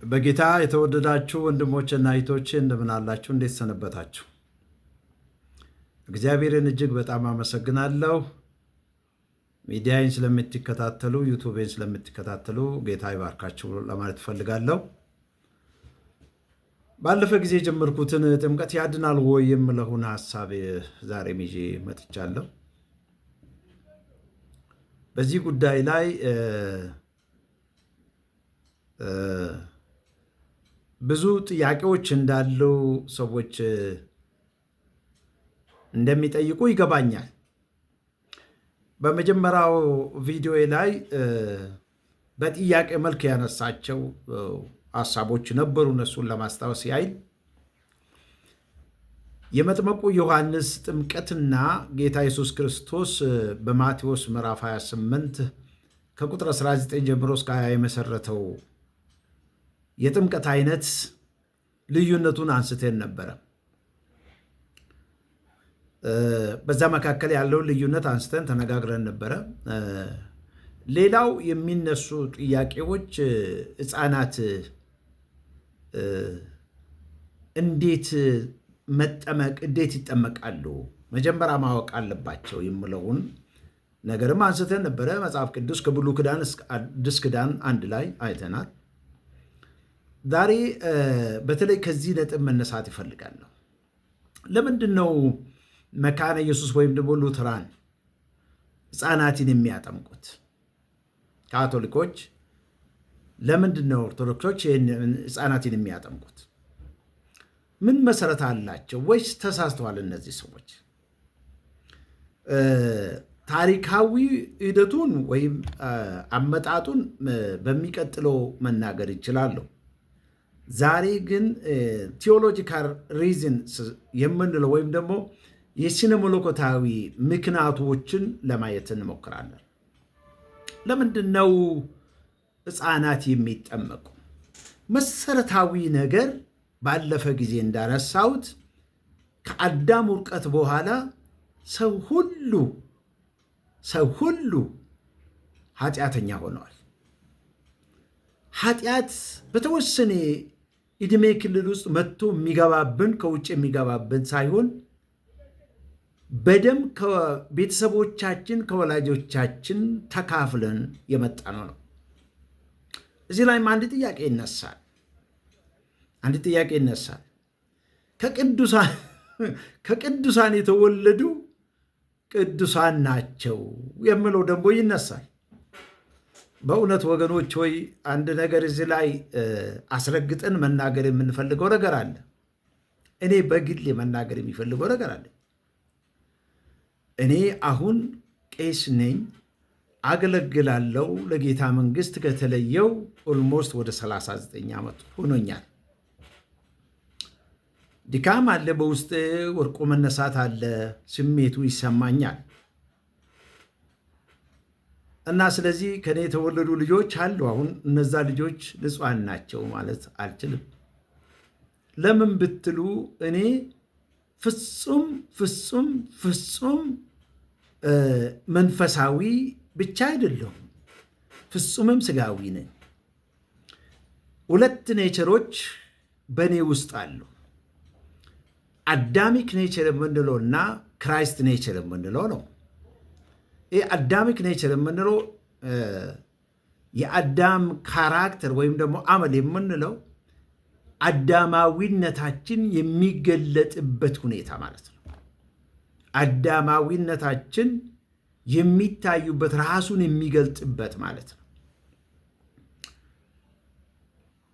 በጌታ የተወደዳችሁ ወንድሞችና እህቶቼ እንደምን አላችሁ? እንዴት ሰነበታችሁ? እግዚአብሔርን እጅግ በጣም አመሰግናለሁ። ሚዲያዬን ስለምትከታተሉ፣ ዩቲዩብን ስለምትከታተሉ ጌታ ይባርካችሁ ለማለት እፈልጋለሁ። ባለፈ ጊዜ የጀመርኩትን ጥምቀት ያድናል ወይ የምለውን ሀሳብ ዛሬም ይዤ መጥቻለሁ። በዚህ ጉዳይ ላይ ብዙ ጥያቄዎች እንዳሉ ሰዎች እንደሚጠይቁ ይገባኛል። በመጀመሪያው ቪዲዮ ላይ በጥያቄ መልክ ያነሳቸው ሀሳቦች ነበሩ። እነሱን ለማስታወስ ያህል የመጥመቁ ዮሐንስ ጥምቀትና ጌታ ኢየሱስ ክርስቶስ በማቴዎስ ምዕራፍ 28 ከቁጥር 19 ጀምሮ እስከ 20 የመሰረተው የጥምቀት አይነት ልዩነቱን አንስተን ነበረ። በዛ መካከል ያለውን ልዩነት አንስተን ተነጋግረን ነበረ። ሌላው የሚነሱ ጥያቄዎች ሕፃናት እንዴት ይጠመቃሉ፣ መጀመሪያ ማወቅ አለባቸው የሚለውን ነገርም አንስተን ነበረ። መጽሐፍ ቅዱስ ከብሉይ ኪዳን እስከ አዲስ ኪዳን አንድ ላይ አይተናል። ዛሬ በተለይ ከዚህ ነጥብ መነሳት ይፈልጋለሁ። ለምንድን ነው መካነ ኢየሱስ ወይም ደግሞ ሉተራን ሕፃናትን የሚያጠምቁት? ካቶሊኮች ለምንድን ነው ኦርቶዶክሶች ሕፃናትን የሚያጠምቁት? ምን መሰረት አላቸው? ወይስ ተሳስተዋል እነዚህ ሰዎች? ታሪካዊ ሂደቱን ወይም አመጣጡን በሚቀጥለው መናገር ይችላሉ። ዛሬ ግን ቴዎሎጂካል ሪዝን የምንለው ወይም ደግሞ የስነ መለኮታዊ ምክንያቶችን ለማየት እንሞክራለን። ለምንድን ነው ሕፃናት የሚጠመቁ? መሰረታዊ ነገር ባለፈ ጊዜ እንዳነሳሁት ከአዳም ውድቀት በኋላ ሰው ሁሉ ኃጢአተኛ ሆነዋል። ኃጢአት በተወሰነ ዕድሜ ክልል ውስጥ መጥቶ የሚገባብን ከውጭ የሚገባብን ሳይሆን በደም ከቤተሰቦቻችን ከወላጆቻችን ተካፍለን የመጣ ነው። እዚህ ላይም አንድ ጥያቄ ይነሳል። ከቅዱሳን የተወለዱ ቅዱሳን ናቸው የምለው ደግሞ ይነሳል። በእውነት ወገኖች ሆይ አንድ ነገር እዚህ ላይ አስረግጠን መናገር የምንፈልገው ነገር አለ። እኔ በግል መናገር የሚፈልገው ነገር አለ። እኔ አሁን ቄስ ነኝ፣ አገለግላለሁ። ለጌታ መንግስት ከተለየው ኦልሞስት ወደ 39 ዓመት ሆኖኛል። ድካም አለ፣ በውስጥ ወርቆ መነሳት አለ፣ ስሜቱ ይሰማኛል። እና ስለዚህ ከኔ የተወለዱ ልጆች አሉ። አሁን እነዛ ልጆች ንጹሐን ናቸው ማለት አልችልም። ለምን ብትሉ እኔ ፍጹም መንፈሳዊ ብቻ አይደለሁም፣ ፍጹምም ስጋዊ ነኝ። ሁለት ኔቸሮች በእኔ ውስጥ አሉ። አዳሚክ ኔቸር የምንለው እና ክራይስት ኔቸር የምንለው ነው። ይህ አዳሚክ ኔቸር የምንለው የአዳም ካራክተር ወይም ደግሞ አመል የምንለው አዳማዊነታችን የሚገለጥበት ሁኔታ ማለት ነው። አዳማዊነታችን የሚታዩበት ራሱን የሚገልጥበት ማለት ነው።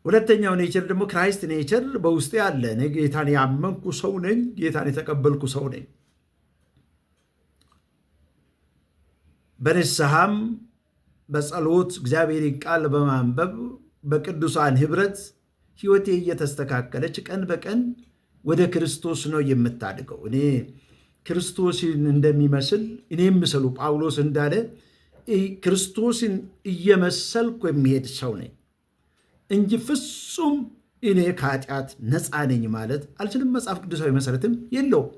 ሁለተኛው ኔቸር ደግሞ ክራይስት ኔቸር በውስጤ አለ። እኔ ጌታን ያመንኩ ሰው ነኝ፣ ጌታን የተቀበልኩ ሰው ነኝ። በንስሐም በጸሎት እግዚአብሔርን ቃል በማንበብ በቅዱሳን ህብረት ህይወቴ እየተስተካከለች ቀን በቀን ወደ ክርስቶስ ነው የምታድገው። እኔ ክርስቶስን እንደሚመስል እኔ የምሰሉ ጳውሎስ እንዳለ ክርስቶስን እየመሰልኩ የሚሄድ ሰው ነኝ እንጂ ፍጹም እኔ ከኃጢአት ነፃ ነኝ ማለት አልችልም። መጽሐፍ ቅዱሳዊ መሰረትም የለውም።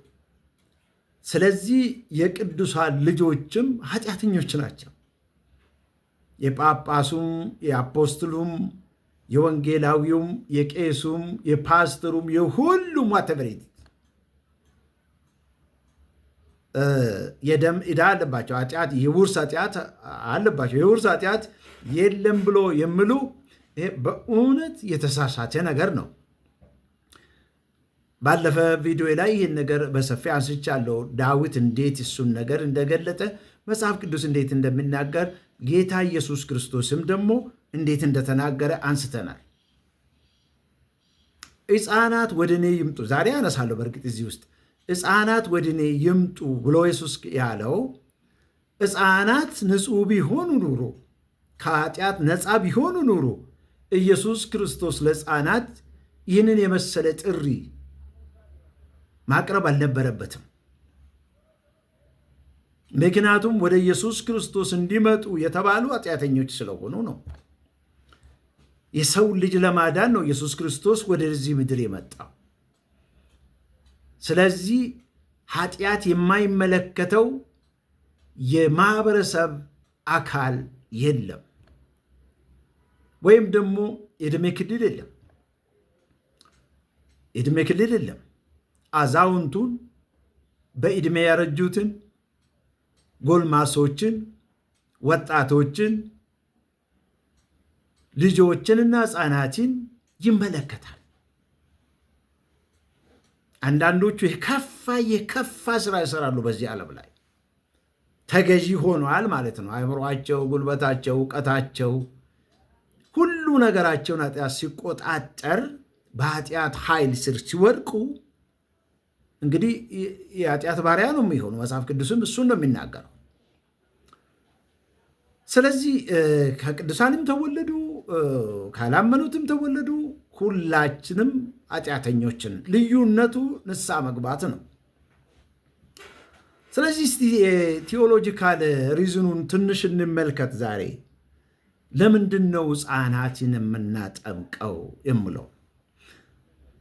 ስለዚህ የቅዱሳን ልጆችም ኃጢአተኞች ናቸው። የጳጳሱም የአፖስትሉም የወንጌላዊውም፣ የቄሱም፣ የፓስተሩም፣ የሁሉም ዋተበሬት የደም ዕዳ አለባቸው። ኃጢአት የውርስ ኃጢአት አለባቸው። የውርስ ኃጢአት የለም ብሎ የሚሉ ይሄ በእውነት የተሳሳተ ነገር ነው። ባለፈ ቪዲዮ ላይ ይህን ነገር በሰፊ አንስቻለሁ። ዳዊት እንዴት እሱን ነገር እንደገለጠ፣ መጽሐፍ ቅዱስ እንዴት እንደሚናገር፣ ጌታ ኢየሱስ ክርስቶስም ደግሞ እንዴት እንደተናገረ አንስተናል። ሕፃናት ወደ እኔ ይምጡ፣ ዛሬ አነሳለሁ። በእርግጥ እዚህ ውስጥ ሕፃናት ወደ እኔ ይምጡ ብሎ ኢየሱስ ያለው ሕፃናት ንጹሕ ቢሆኑ ኑሮ፣ ከኃጢአት ነፃ ቢሆኑ ኑሮ ኢየሱስ ክርስቶስ ለሕፃናት ይህንን የመሰለ ጥሪ ማቅረብ አልነበረበትም። ምክንያቱም ወደ ኢየሱስ ክርስቶስ እንዲመጡ የተባሉ ኃጢአተኞች ስለሆኑ ነው። የሰው ልጅ ለማዳን ነው ኢየሱስ ክርስቶስ ወደዚህ ምድር የመጣው። ስለዚህ ኃጢአት የማይመለከተው የማህበረሰብ አካል የለም፣ ወይም ደግሞ የዕድሜ ክልል የለም። የዕድሜ ክልል የለም። አዛውንቱን፣ በዕድሜ ያረጁትን፣ ጎልማሶችን፣ ወጣቶችን፣ ልጆችንና ሕፃናትን ይመለከታል። አንዳንዶቹ የከፋ ስራ ይሰራሉ። በዚህ ዓለም ላይ ተገዢ ሆነዋል ማለት ነው። አእምሯቸው፣ ጉልበታቸው፣ እውቀታቸው፣ ሁሉ ነገራቸውን ኃጢአት ሲቆጣጠር በኃጢአት ኃይል ስር ሲወድቁ እንግዲህ የኃጢአት ባሪያ ነው የሚሆኑ። መጽሐፍ ቅዱስም እሱን ነው የሚናገረው። ስለዚህ ከቅዱሳንም ተወለዱ፣ ካላመኑትም ተወለዱ፣ ሁላችንም ኃጢአተኞችን። ልዩነቱ ንስሐ መግባት ነው። ስለዚህ እስቲ ቴዎሎጂካል ሪዝኑን ትንሽ እንመልከት ዛሬ። ለምንድን ነው ሕፃናትን የምናጠምቀው የምለው?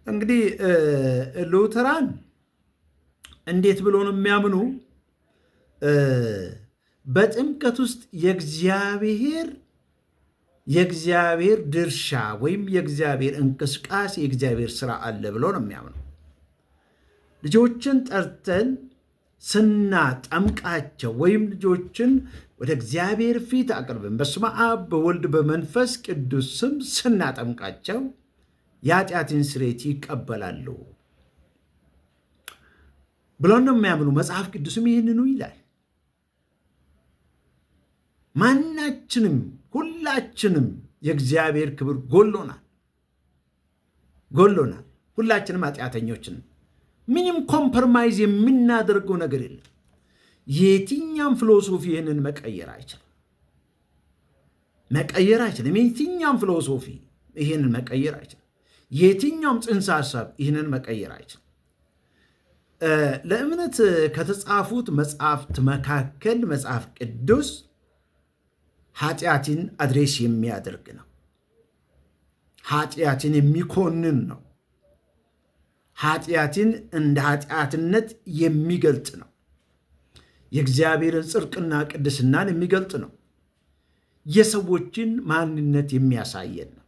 እንግዲህ ሉተራን እንዴት ብሎ ነው የሚያምኑ? በጥምቀት ውስጥ የእግዚአብሔር ድርሻ ወይም የእግዚአብሔር እንቅስቃሴ፣ የእግዚአብሔር ስራ አለ ብሎ ነው የሚያምኑ። ልጆችን ጠርተን ስናጠምቃቸው ወይም ልጆችን ወደ እግዚአብሔር ፊት አቅርበን በስመ አብ በወልድ በመንፈስ ቅዱስ ስም ስናጠምቃቸው የኃጢአትን ስርየት ይቀበላሉ ብሎ ነው የሚያምኑ። መጽሐፍ ቅዱስም ይህንኑ ይላል። ማናችንም ሁላችንም የእግዚአብሔር ክብር ጎሎናል። ሁላችንም ኃጢአተኞችን፣ ምንም ኮምፕሮማይዝ የምናደርገው ነገር የለም። የትኛም ፊሎሶፊ ይህንን መቀየር አይችልም። የትኛም ፊሎሶፊ ይህንን መቀየር አይችልም። የትኛውም ጽንሰ ሐሳብ ይህንን መቀየር አይችልም። ለእምነት ከተጻፉት መጽሐፍት መካከል መጽሐፍ ቅዱስ ኃጢአትን አድሬስ የሚያደርግ ነው። ኃጢአትን የሚኮንን ነው። ኃጢአትን እንደ ኃጢአትነት የሚገልጥ ነው። የእግዚአብሔርን ጽድቅና ቅድስናን የሚገልጥ ነው። የሰዎችን ማንነት የሚያሳየን ነው።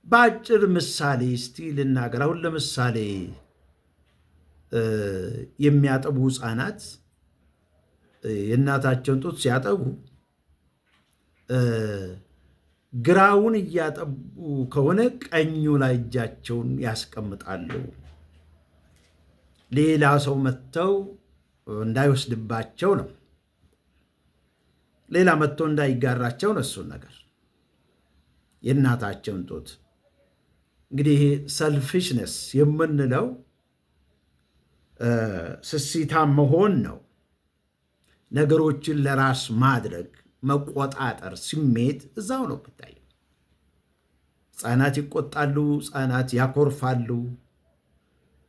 በአጭር ምሳሌ እስቲ ልናገር። አሁን ለምሳሌ የሚያጠቡ ሕፃናት የእናታቸውን ጡት ሲያጠቡ ግራውን እያጠቡ ከሆነ ቀኙ ላይ እጃቸውን ያስቀምጣሉ። ሌላ ሰው መጥተው እንዳይወስድባቸው ነው። ሌላ መጥቶ እንዳይጋራቸው ነው። እሱን ነገር የእናታቸውን ጡት እንግዲህ ይሄ ሰልፊሽነስ የምንለው ስስታም መሆን ነው። ነገሮችን ለራስ ማድረግ፣ መቆጣጠር ስሜት እዛው ነው ብታየው። ሕፃናት ይቆጣሉ፣ ሕፃናት ያኮርፋሉ፣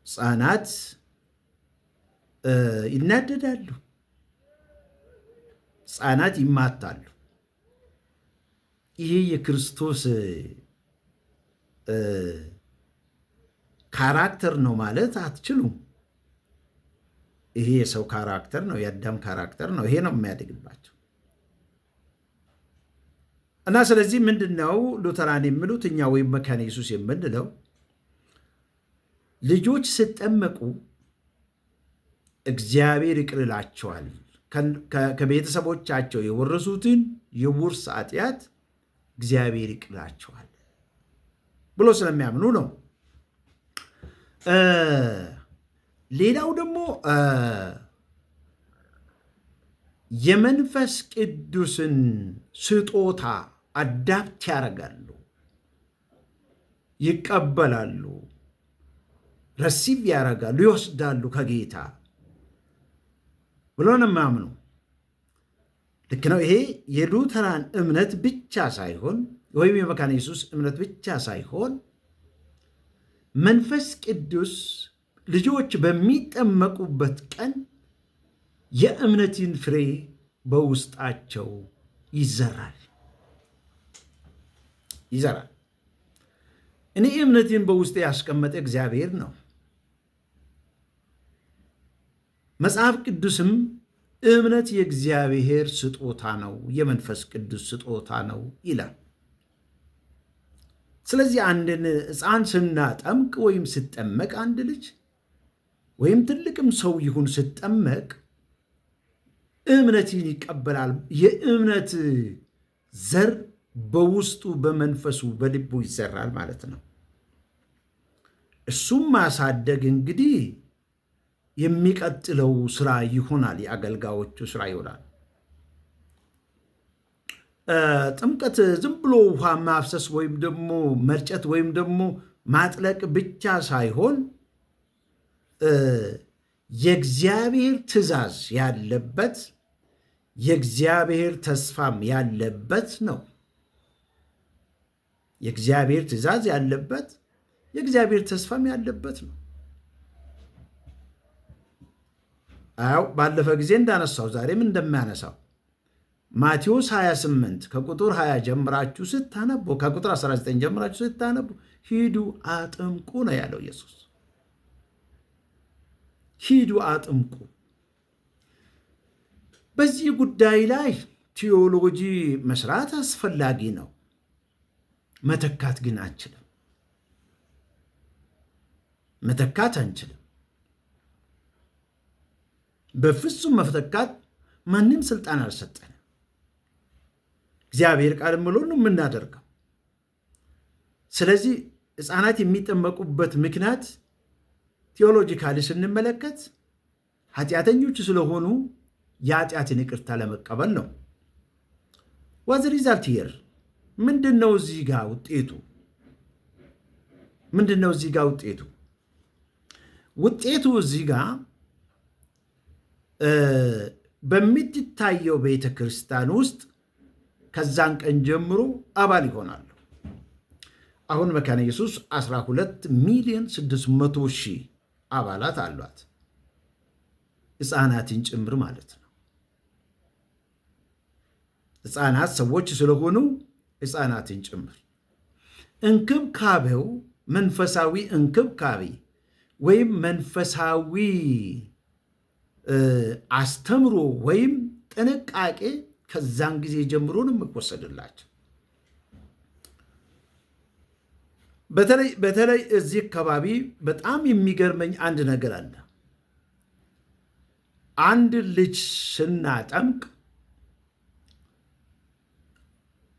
ሕፃናት ይናደዳሉ፣ ሕፃናት ይማታሉ። ይሄ የክርስቶስ ካራክተር ነው ማለት አትችሉም። ይሄ የሰው ካራክተር ነው፣ የአዳም ካራክተር ነው። ይሄ ነው የሚያደግባቸው። እና ስለዚህ ምንድነው ሉተራን የሚሉት እኛ ወይም መካነ ኢየሱስ የምንለው ልጆች ሲጠመቁ እግዚአብሔር ይቅር ይላቸዋል፣ ከቤተሰቦቻቸው የወረሱትን የውርስ ኃጢአት እግዚአብሔር ይቅር ይላቸዋል ብሎ ስለሚያምኑ ነው። ሌላው ደግሞ የመንፈስ ቅዱስን ስጦታ አዳፕት ያደርጋሉ፣ ይቀበላሉ፣ ረሲቭ ያደርጋሉ፣ ይወስዳሉ ከጌታ ብሎ ነው የሚያምኑ። ልክ ነው። ይሄ የሉተራን እምነት ብቻ ሳይሆን ወይም የመካነ ኢየሱስ እምነት ብቻ ሳይሆን መንፈስ ቅዱስ ልጆች በሚጠመቁበት ቀን የእምነትን ፍሬ በውስጣቸው ይዘራል። እኔ እምነትን በውስጤ ያስቀመጠ እግዚአብሔር ነው። መጽሐፍ ቅዱስም እምነት የእግዚአብሔር ስጦታ ነው፣ የመንፈስ ቅዱስ ስጦታ ነው ይላል። ስለዚህ አንድን ሕፃን ስናጠምቅ ወይም ስጠመቅ አንድ ልጅ ወይም ትልቅም ሰው ይሁን ስጠመቅ እምነትን ይቀበላል። የእምነት ዘር በውስጡ በመንፈሱ በልቡ ይዘራል ማለት ነው። እሱም ማሳደግ እንግዲህ የሚቀጥለው ስራ ይሆናል፣ የአገልጋዮቹ ስራ ይሆናል። ጥምቀት ዝም ብሎ ውሃ ማፍሰስ ወይም ደግሞ መርጨት ወይም ደግሞ ማጥለቅ ብቻ ሳይሆን የእግዚአብሔር ትእዛዝ ያለበት የእግዚአብሔር ተስፋም ያለበት ነው። የእግዚአብሔር ትእዛዝ ያለበት የእግዚአብሔር ተስፋም ያለበት ነው። አው ባለፈ ጊዜ እንዳነሳው ዛሬም እንደሚያነሳው ማቴዎስ 28 ከቁጥር 20 ጀምራችሁ ስታነቡ ከቁጥር 19 ጀምራችሁ ስታነቡ ሂዱ አጥምቁ ነው ያለው ኢየሱስ። ሂዱ አጥምቁ። በዚህ ጉዳይ ላይ ቴዎሎጂ መስራት አስፈላጊ ነው። መተካት ግን አንችልም። መተካት አንችልም። በፍጹም መተካት ማንም ስልጣን አልሰጠንም። እግዚአብሔር ቃል ብሎ ነው የምናደርገው። ስለዚህ ሕፃናት የሚጠመቁበት ምክንያት ቴዎሎጂካሊ ስንመለከት ኃጢአተኞች ስለሆኑ የኃጢአትን ይቅርታ ለመቀበል ነው። ዋዝ ሪዛልት ሂር ምንድን ነው? እዚህ ጋር ውጤቱ ምንድን ነው? እዚህ ጋር ውጤቱ እዚህ ጋር በምትታየው ቤተ ክርስቲያን ውስጥ ከዛን ቀን ጀምሮ አባል ይሆናሉ። አሁን መካነ ኢየሱስ 12,600,000 አባላት አሏት፣ ሕፃናትን ጭምር ማለት ነው። ሕፃናት ሰዎች ስለሆኑ ሕፃናትን ጭምር እንክብካቤው መንፈሳዊ እንክብካቤ ወይም መንፈሳዊ አስተምሮ ወይም ጥንቃቄ ከዛን ጊዜ ጀምሮ ነው የሚወሰድላቸው። በተለይ እዚህ አካባቢ በጣም የሚገርመኝ አንድ ነገር አለ። አንድ ልጅ ስናጠምቅ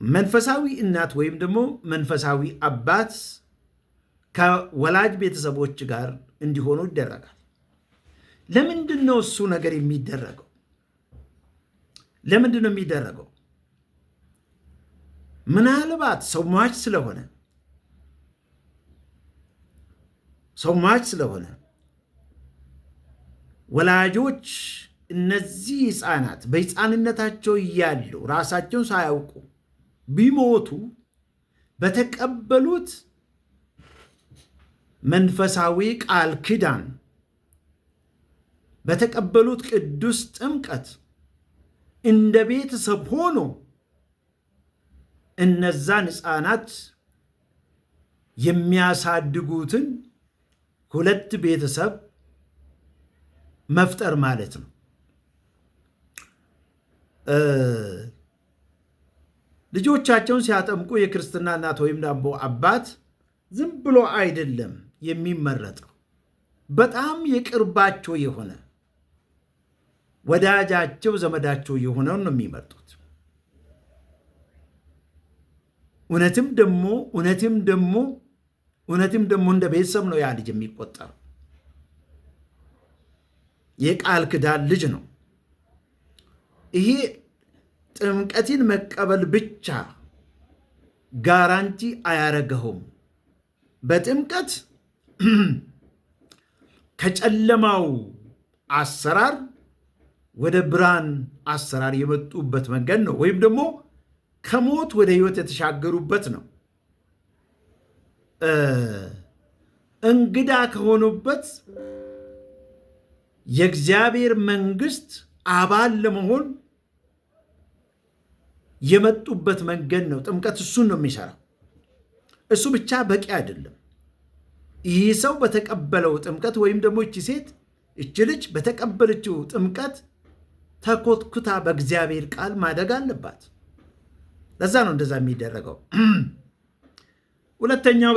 መንፈሳዊ እናት ወይም ደግሞ መንፈሳዊ አባት ከወላጅ ቤተሰቦች ጋር እንዲሆኑ ይደረጋል። ለምንድን ነው እሱ ነገር የሚደረገው? ለምንድን ነው የሚደረገው? ምናልባት ሰው ሟች ስለሆነ ወላጆች እነዚህ ሕፃናት በሕፃንነታቸው እያሉ ራሳቸውን ሳያውቁ ቢሞቱ በተቀበሉት መንፈሳዊ ቃል ኪዳን በተቀበሉት ቅዱስ ጥምቀት እንደ ቤተሰብ ሆኖ እነዛን ሕፃናት የሚያሳድጉትን ሁለት ቤተሰብ መፍጠር ማለት ነው። ልጆቻቸውን ሲያጠምቁ የክርስትና እናት ወይም ደግሞ አባት ዝም ብሎ አይደለም የሚመረጠው፣ በጣም የቅርባቸው የሆነ ወዳጃቸው ዘመዳቸው የሆነውን ነው የሚመርጡት። እውነትም ደግሞ እንደ ቤተሰብ ነው ያ ልጅ የሚቆጠረው። የቃል ኪዳን ልጅ ነው። ይሄ ጥምቀትን መቀበል ብቻ ጋራንቲ አያረገውም። በጥምቀት ከጨለማው አሰራር ወደ ብርሃን አሰራር የመጡበት መንገድ ነው፣ ወይም ደግሞ ከሞት ወደ ሕይወት የተሻገሩበት ነው። እንግዳ ከሆኑበት የእግዚአብሔር መንግሥት አባል ለመሆን የመጡበት መንገድ ነው። ጥምቀት እሱን ነው የሚሰራው። እሱ ብቻ በቂ አይደለም። ይህ ሰው በተቀበለው ጥምቀት ወይም ደግሞ እቺ ሴት እቺ ልጅ በተቀበለችው ጥምቀት ተኮትኩታ በእግዚአብሔር ቃል ማደግ አለባት። ለዛ ነው እንደዛ የሚደረገው። ሁለተኛው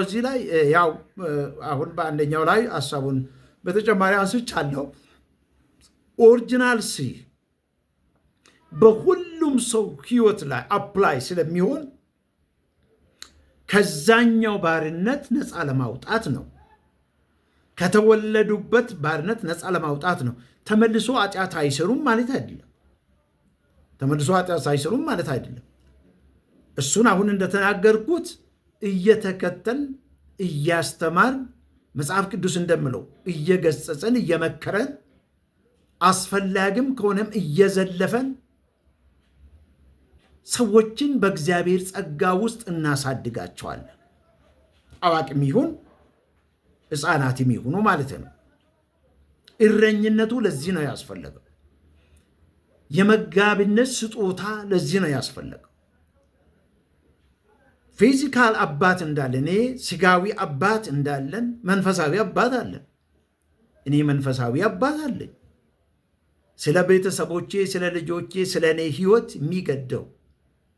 እዚህ ላይ ያው አሁን በአንደኛው ላይ ሀሳቡን በተጨማሪ አንስቻለሁ። ኦሪጂናል ሲ በሁሉም ሰው ህይወት ላይ አፕላይ ስለሚሆን ከዛኛው ባርነት ነፃ ለማውጣት ነው። ከተወለዱበት ባርነት ነፃ ለማውጣት ነው። ተመልሶ ኃጢአት አይሰሩም ማለት አይደለም። እሱን አሁን እንደተናገርኩት እየተከተል እያስተማር መጽሐፍ ቅዱስ እንደምለው እየገሰጸን እየመከረን አስፈላጊም ከሆነም እየዘለፈን ሰዎችን በእግዚአብሔር ጸጋ ውስጥ እናሳድጋቸዋለን። አዋቂም ይሁን ሕፃናትም ይሁኑ ማለት ነው። እረኝነቱ ለዚህ ነው ያስፈለገው። የመጋቢነት ስጦታ ለዚህ ነው ያስፈለገው። ፊዚካል አባት እንዳለን፣ እኔ ስጋዊ አባት እንዳለን መንፈሳዊ አባት አለን። እኔ መንፈሳዊ አባት አለኝ። ስለ ቤተሰቦቼ፣ ስለ ልጆቼ፣ ስለ እኔ ህይወት የሚገደው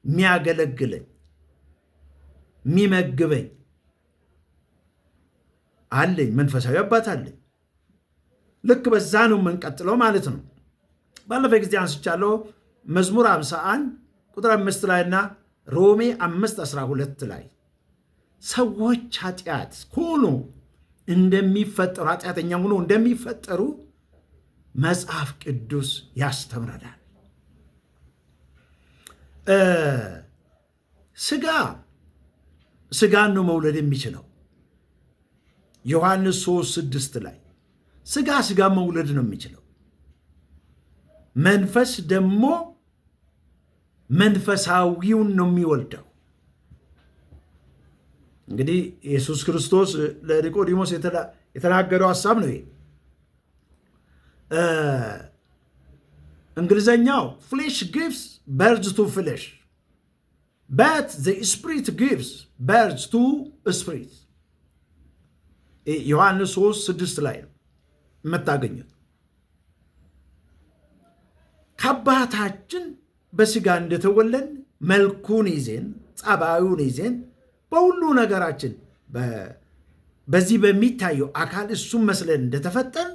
የሚያገለግለኝ፣ የሚመግበኝ አለኝ። መንፈሳዊ አባት አለኝ። ልክ በዛ ነው የምንቀጥለው ማለት ነው። ባለፈ ጊዜ አንስቻለሁ። መዝሙር 51 ቁጥር 5 ላይና ሮሜ 5:12 ላይ ሰዎች ኃጢአት ሆኖ እንደሚፈጠሩ ኃጢአተኛ ሆኖ እንደሚፈጠሩ መጽሐፍ ቅዱስ ያስተምረናል። ስጋን ነው መውለድ የሚችለው። ዮሐንስ 3:6 ላይ ስጋ መውለድ ነው የሚችለው። መንፈስ ደግሞ መንፈሳዊውን ነው የሚወልደው። እንግዲህ ኢየሱስ ክርስቶስ ለኒቆዲሞስ የተናገረው ሐሳብ ነው ይሄ። እንግሊዘኛው ፍሌሽ ጊቭስ በርዝ ቱ ፍሌሽ በት ዘ ስፕሪት ጊቭስ በርዝ ቱ ስፕሪት። ዮሐንስ 3:6 ላይ ነው የምታገኙት። ከአባታችን በስጋ እንደተወለን መልኩን ይዜን ጸባዩን ይዜን በሁሉ ነገራችን በዚህ በሚታየው አካል እሱም መስለን እንደተፈጠን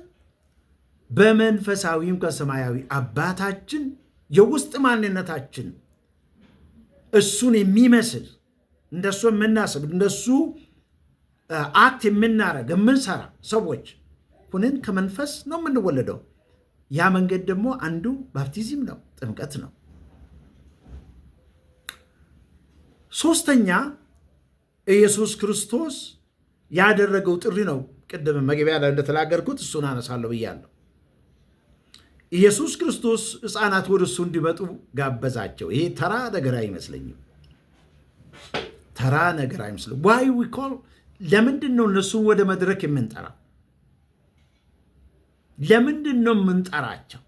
በመንፈሳዊም ከሰማያዊ አባታችን የውስጥ ማንነታችን እሱን የሚመስል እንደሱ የምናስብ እንደሱ አክት የምናረግ የምንሰራ ሰዎች ሁነን ከመንፈስ ነው የምንወለደው። ያ መንገድ ደግሞ አንዱ ባፕቲዝም ነው፣ ጥምቀት ነው። ሶስተኛ ኢየሱስ ክርስቶስ ያደረገው ጥሪ ነው። ቅድም መግቢያ ላይ እንደተናገርኩት እሱን አነሳለሁ ብያለሁ። ኢየሱስ ክርስቶስ ሕፃናት ወደ እሱ እንዲመጡ ጋበዛቸው። ይሄ ተራ ነገር አይመስለኝም። ዋይ ዊ ኮል ለምንድን ነው እነሱን ወደ መድረክ የምንጠራ? ለምንድን ነው የምንጠራቸው?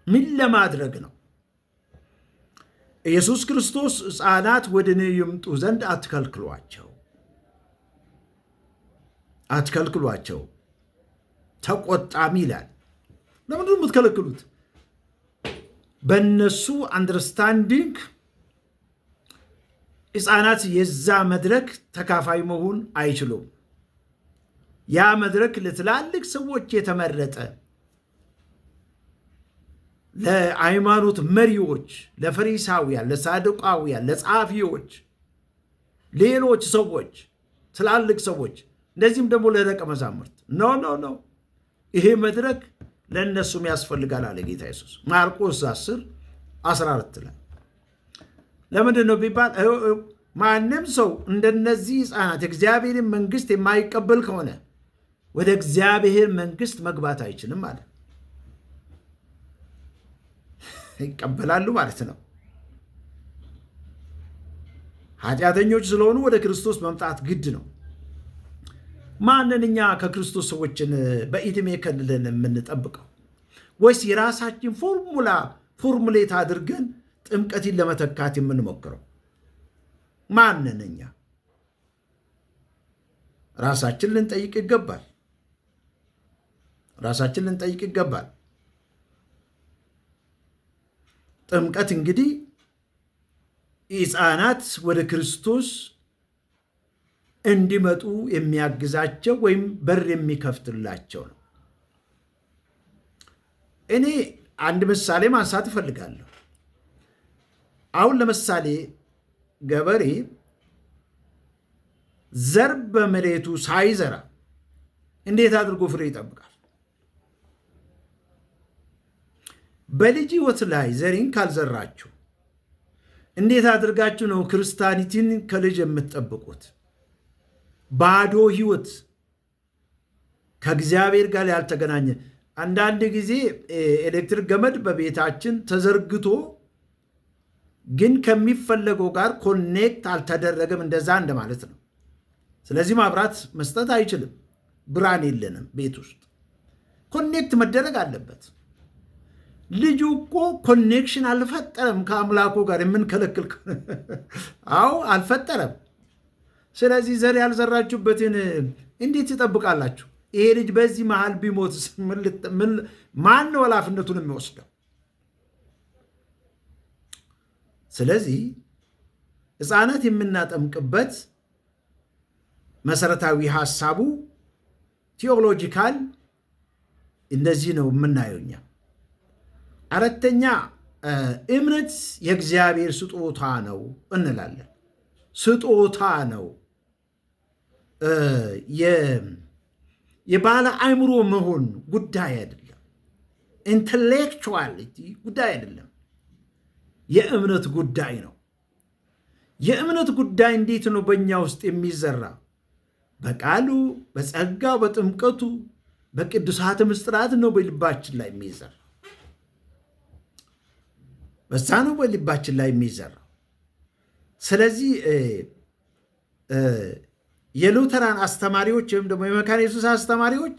ምን ለማድረግ ነው? ኢየሱስ ክርስቶስ ሕፃናት ወደ እኔ ይምጡ ዘንድ አትከልክሏቸው፣ ተቆጣም ይላል። ለምንድን ነው የምትከለክሉት? በእነሱ አንደርስታንዲንግ ሕፃናት የዛ መድረክ ተካፋይ መሆን አይችሉም። ያ መድረክ ለትላልቅ ሰዎች የተመረጠ፣ ለሃይማኖት መሪዎች፣ ለፈሪሳውያን፣ ለሳዱቃውያን፣ ለጸሐፊዎች፣ ሌሎች ሰዎች፣ ትላልቅ ሰዎች፣ እንደዚህም ደግሞ ለደቀ መዛሙርት ኖ ይሄ መድረክ ለእነሱም ያስፈልጋል አለ ጌታ ኢየሱስ ማርቆስ 10:14 ላይ። ለምንድን ነው ቢባል ማንም ሰው እንደነዚህ ሕፃናት የእግዚአብሔርን መንግሥት የማይቀበል ከሆነ ወደ እግዚአብሔር መንግሥት መግባት አይችልም ማለት ይቀበላሉ ማለት ነው። ኃጢአተኞች ስለሆኑ ወደ ክርስቶስ መምጣት ግድ ነው። ማንን እኛ ከክርስቶስ ሰዎችን በዕድሜ ከልለን የምንጠብቀው? ወይስ የራሳችን ፎርሙሌት አድርገን ጥምቀትን ለመተካት የምንሞክረው? ማንን እኛ? ራሳችን ልንጠይቅ ይገባል። ጥምቀት እንግዲህ ሕፃናት ወደ ክርስቶስ እንዲመጡ የሚያግዛቸው ወይም በር የሚከፍትላቸው ነው። እኔ አንድ ምሳሌ ማንሳት እፈልጋለሁ። አሁን ለምሳሌ ገበሬ ዘር በመሬቱ ሳይዘራ እንዴት አድርጎ ፍሬ ይጠብቃል? በልጅ ሕይወት ላይ ዘሬን ካልዘራችሁ እንዴት አድርጋችሁ ነው ክርስቲያኒቲን ከልጅ የምትጠብቁት? ባዶ ሕይወት ከእግዚአብሔር ጋር ያልተገናኘ። አንዳንድ ጊዜ ኤሌክትሪክ ገመድ በቤታችን ተዘርግቶ ግን ከሚፈለገው ጋር ኮኔክት አልተደረገም፣ እንደዛ እንደማለት ነው። ስለዚህ ማብራት መስጠት አይችልም። ብርሃን የለንም ቤት ውስጥ። ኮኔክት መደረግ አለበት። ልጁ እኮ ኮኔክሽን አልፈጠረም ከአምላኩ ጋር የምንከለክል አዎ አልፈጠረም። ስለዚህ ዘር ያልዘራችሁበትን እንዴት ትጠብቃላችሁ? ይሄ ልጅ በዚህ መሃል ቢሞት ማን ነው ኃላፊነቱን የሚወስደው? ስለዚህ ሕፃናት የምናጠምቅበት መሰረታዊ ሐሳቡ ቴዎሎጂካል እንደዚህ ነው የምናየው እኛ። አራተኛ እምነት የእግዚአብሔር ስጦታ ነው እንላለን። ስጦታ ነው። የባለ አእምሮ መሆን ጉዳይ አይደለም። ኢንተሌክቹዋሊቲ ጉዳይ አይደለም። የእምነት ጉዳይ ነው። የእምነት ጉዳይ እንዴት ነው በእኛ ውስጥ የሚዘራ? በቃሉ፣ በጸጋው፣ በጥምቀቱ፣ በቅዱሳት ምስጢራት ነው በልባችን ላይ የሚዘራ። በዛ ነው በልባችን ላይ የሚዘራው። ስለዚህ የሉተራን አስተማሪዎች ወይም ደግሞ የመካነ ኢየሱስ አስተማሪዎች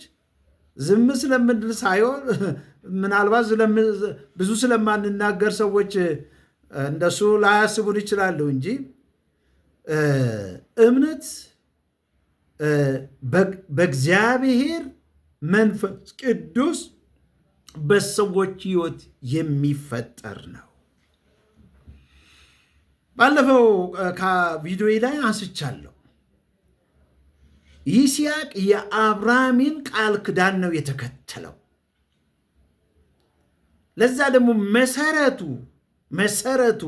ዝም ስለምንል ሳይሆን ምናልባት ብዙ ስለማንናገር ሰዎች እንደሱ ላያስቡን ይችላሉ እንጂ እምነት በእግዚአብሔር መንፈስ ቅዱስ በሰዎች ሕይወት የሚፈጠር ነው። ባለፈው ከቪዲዮ ላይ አንስቻለሁ። ይስሐቅ የአብርሃምን ቃል ኪዳን ነው የተከተለው። ለዛ ደግሞ መሰረቱ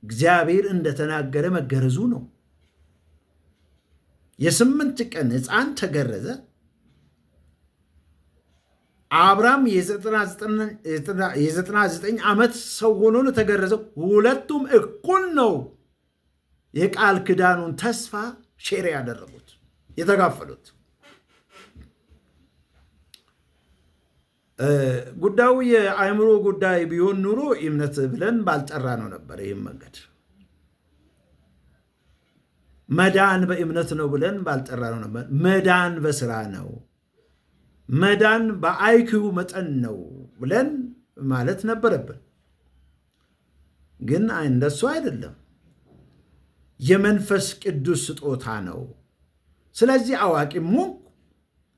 እግዚአብሔር እንደተናገረ መገረዙ ነው። የ8 ቀን ሕፃን ተገረዘ። አብርሃም የ99 ዓመት ሰው ሆኖ ነው ተገረዘው። ሁለቱም እኩል ነው የቃል ኪዳኑን ተስፋ ሼር ያደረጉት የተካፈሉት። ጉዳዩ የአእምሮ ጉዳይ ቢሆን ኑሮ እምነት ብለን ባልጠራ ነው ነበር። ይህም መንገድ መዳን በእምነት ነው ብለን ባልጠራ ነው ነበር። መዳን በስራ ነው፣ መዳን በአይኪው መጠን ነው ብለን ማለት ነበረብን። ግን እንደሱ አይደለም። የመንፈስ ቅዱስ ስጦታ ነው። ስለዚህ አዋቂም ሆንኩ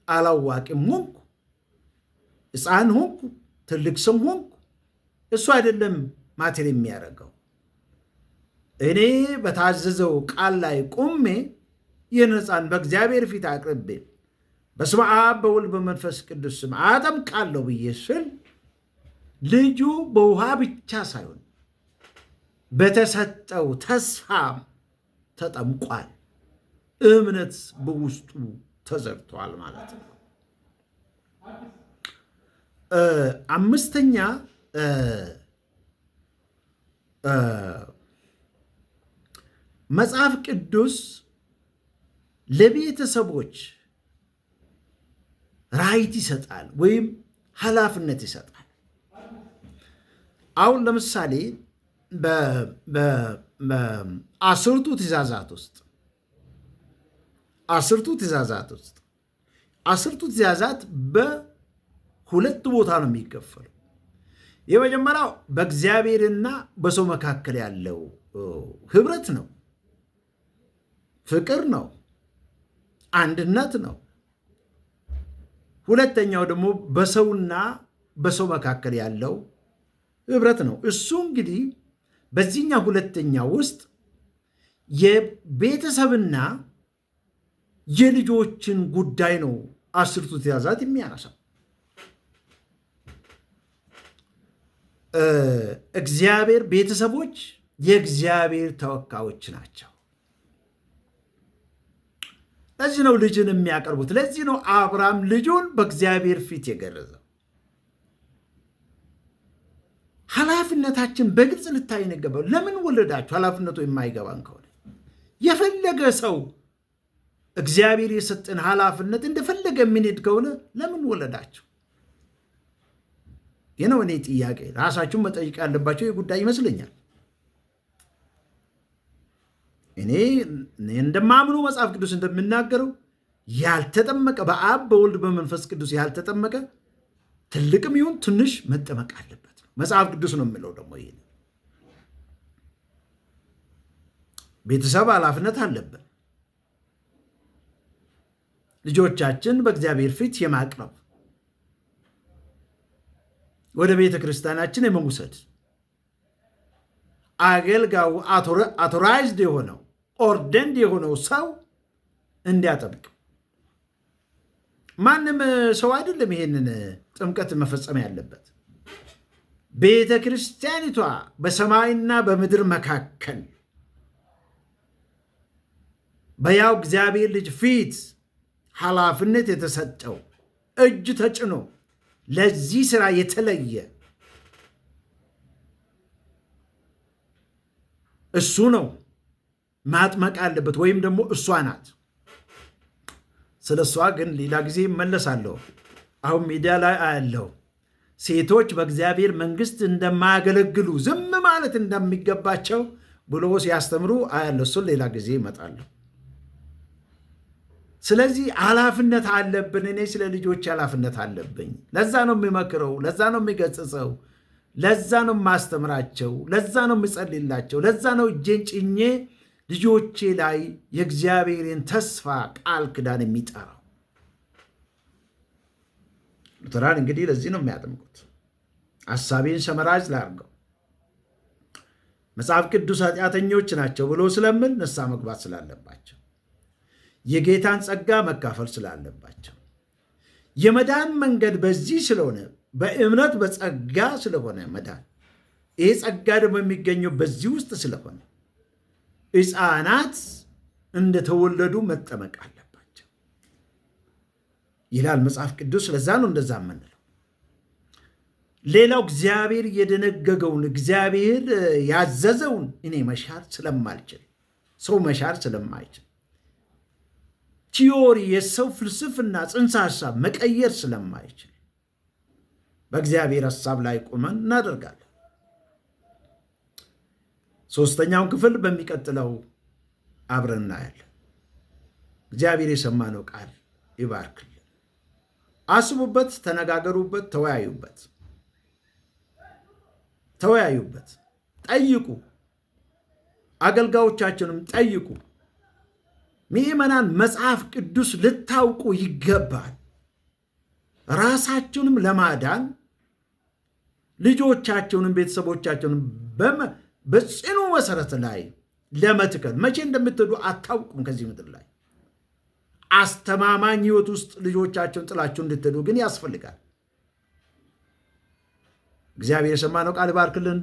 አላዋቂም ሆንኩ፣ ሕፃን ሆንኩ ትልቅ ሰው ሆንኩ፣ እሱ አይደለም ማቴር የሚያደርገው። እኔ በታዘዘው ቃል ላይ ቁሜ የነፃን በእግዚአብሔር ፊት አቅርቤ በስመ አብ በወልድ በመንፈስ ቅዱስ ስም አጠምቃለሁ ብዬ ስል ልጁ በውሃ ብቻ ሳይሆን በተሰጠው ተስፋ ተጠምቋል። እምነት በውስጡ ተዘርቷል ማለት ነው። አምስተኛ መጽሐፍ ቅዱስ ለቤተሰቦች ራይት ይሰጣል ወይም ኃላፊነት ይሰጣል። አሁን ለምሳሌ በአስርቱ ትእዛዛት ውስጥ አስርቱ ትእዛዛት በሁለት ቦታ ነው የሚከፈሉ። የመጀመሪያው በእግዚአብሔርና በሰው መካከል ያለው ህብረት ነው፣ ፍቅር ነው፣ አንድነት ነው። ሁለተኛው ደግሞ በሰውና በሰው መካከል ያለው ህብረት ነው። እሱ እንግዲህ በዚህኛ ሁለተኛ ውስጥ የቤተሰብና የልጆችን ጉዳይ ነው አስርቱ ትእዛዛት የሚያነሳው። እግዚአብሔር ቤተሰቦች የእግዚአብሔር ተወካዮች ናቸው። ለዚህ ነው ልጅን የሚያቀርቡት። ለዚህ ነው አብርሃም ልጁን በእግዚአብሔር ፊት የገረዘው። ኃላፊነታችን በግልጽ ልታይን ይገባል። ለምን ወለዳችሁ? ኃላፊነቱ የማይገባን ከሆነ የፈለገ ሰው እግዚአብሔር የሰጠን ኃላፊነት እንደፈለገ የምንሄድ ከሆነ ለምን ወለዳችሁ? ይህ ነው እኔ ጥያቄ። ራሳችሁን መጠየቅ ያለባቸው ይህ ጉዳይ ይመስለኛል። እኔ እንደማምኑ መጽሐፍ ቅዱስ እንደምናገረው ያልተጠመቀ በአብ በወልድ በመንፈስ ቅዱስ ያልተጠመቀ ትልቅም ይሁን ትንሽ መጠመቅ አለበት ነው መጽሐፍ ቅዱስ ነው የሚለው። ደግሞ ይሄ ቤተሰብ ኃላፊነት አለበት። ልጆቻችን በእግዚአብሔር ፊት የማቅረብ ወደ ቤተ ክርስቲያናችን የመውሰድ አገልጋዩ አውቶራይዝድ የሆነው ኦርደንድ የሆነው ሰው እንዲያጠምቅ። ማንም ሰው አይደለም ይሄንን ጥምቀት መፈጸም ያለበት። ቤተ ክርስቲያኒቷ በሰማይና በምድር መካከል በያው እግዚአብሔር ልጅ ፊት ኃላፊነት የተሰጠው እጅ ተጭኖ ለዚህ ስራ የተለየ እሱ ነው ማጥመቅ አለበት፣ ወይም ደግሞ እሷ ናት። ስለ እሷ ግን ሌላ ጊዜ እመለሳለሁ። አሁን ሚዲያ ላይ አያለሁ ሴቶች በእግዚአብሔር መንግስት እንደማያገለግሉ ዝም ማለት እንደሚገባቸው ብሎ ሲያስተምሩ አያለሁ። እሱን ሌላ ጊዜ እመጣለሁ። ስለዚህ ኃላፊነት አለብን። እኔ ስለ ልጆች ኃላፊነት አለብኝ። ለዛ ነው የሚመክረው፣ ለዛ ነው የሚገጽጸው፣ ለዛ ነው የማስተምራቸው፣ ለዛ ነው የምጸልላቸው፣ ለዛ ነው እጄን ጭኜ ልጆቼ ላይ የእግዚአብሔርን ተስፋ ቃል ኪዳን የሚጠራው። ሉተራን እንግዲህ ለዚህ ነው የሚያጠምቁት። ሐሳቤን ሰመራጅ ላድርገው። መጽሐፍ ቅዱስ ኃጢአተኞች ናቸው ብሎ ስለምን ንስሐ መግባት ስላለባቸው፣ የጌታን ጸጋ መካፈል ስላለባቸው፣ የመዳን መንገድ በዚህ ስለሆነ በእምነት በጸጋ ስለሆነ መዳን፣ ይህ ጸጋ ደግሞ የሚገኘው በዚህ ውስጥ ስለሆነ ሕፃናት እንደተወለዱ መጠመቅ አለባቸው ይላል መጽሐፍ ቅዱስ። ለዛ ነው እንደዛ የምንለው። ሌላው እግዚአብሔር የደነገገውን እግዚአብሔር ያዘዘውን እኔ መሻር ስለማልችል፣ ሰው መሻር ስለማይችል፣ ቲዮሪ የሰው ፍልስፍና ጽንሰ ሐሳብ መቀየር ስለማይችል በእግዚአብሔር ሐሳብ ላይ ቁመን እናደርጋለን። ሶስተኛውን ክፍል በሚቀጥለው አብረን እናያለን። እግዚአብሔር የሰማነው ቃል ይባርክልን። አስቡበት፣ ተነጋገሩበት፣ ተወያዩበት፣ ጠይቁ። አገልጋዮቻችንም ጠይቁ። ምዕመናን መጽሐፍ ቅዱስ ልታውቁ ይገባል። ራሳችሁንም ለማዳን ልጆቻቸውንም ቤተሰቦቻቸውንም በጽኑ መሰረት ላይ ለመትከል መቼ እንደምትሄዱ አታውቁም። ከዚህ ምድር ላይ አስተማማኝ ህይወት ውስጥ ልጆቻቸውን ጥላችሁ እንድትሄዱ ግን ያስፈልጋል። እግዚአብሔር የሰማነው ቃል ባርክልን።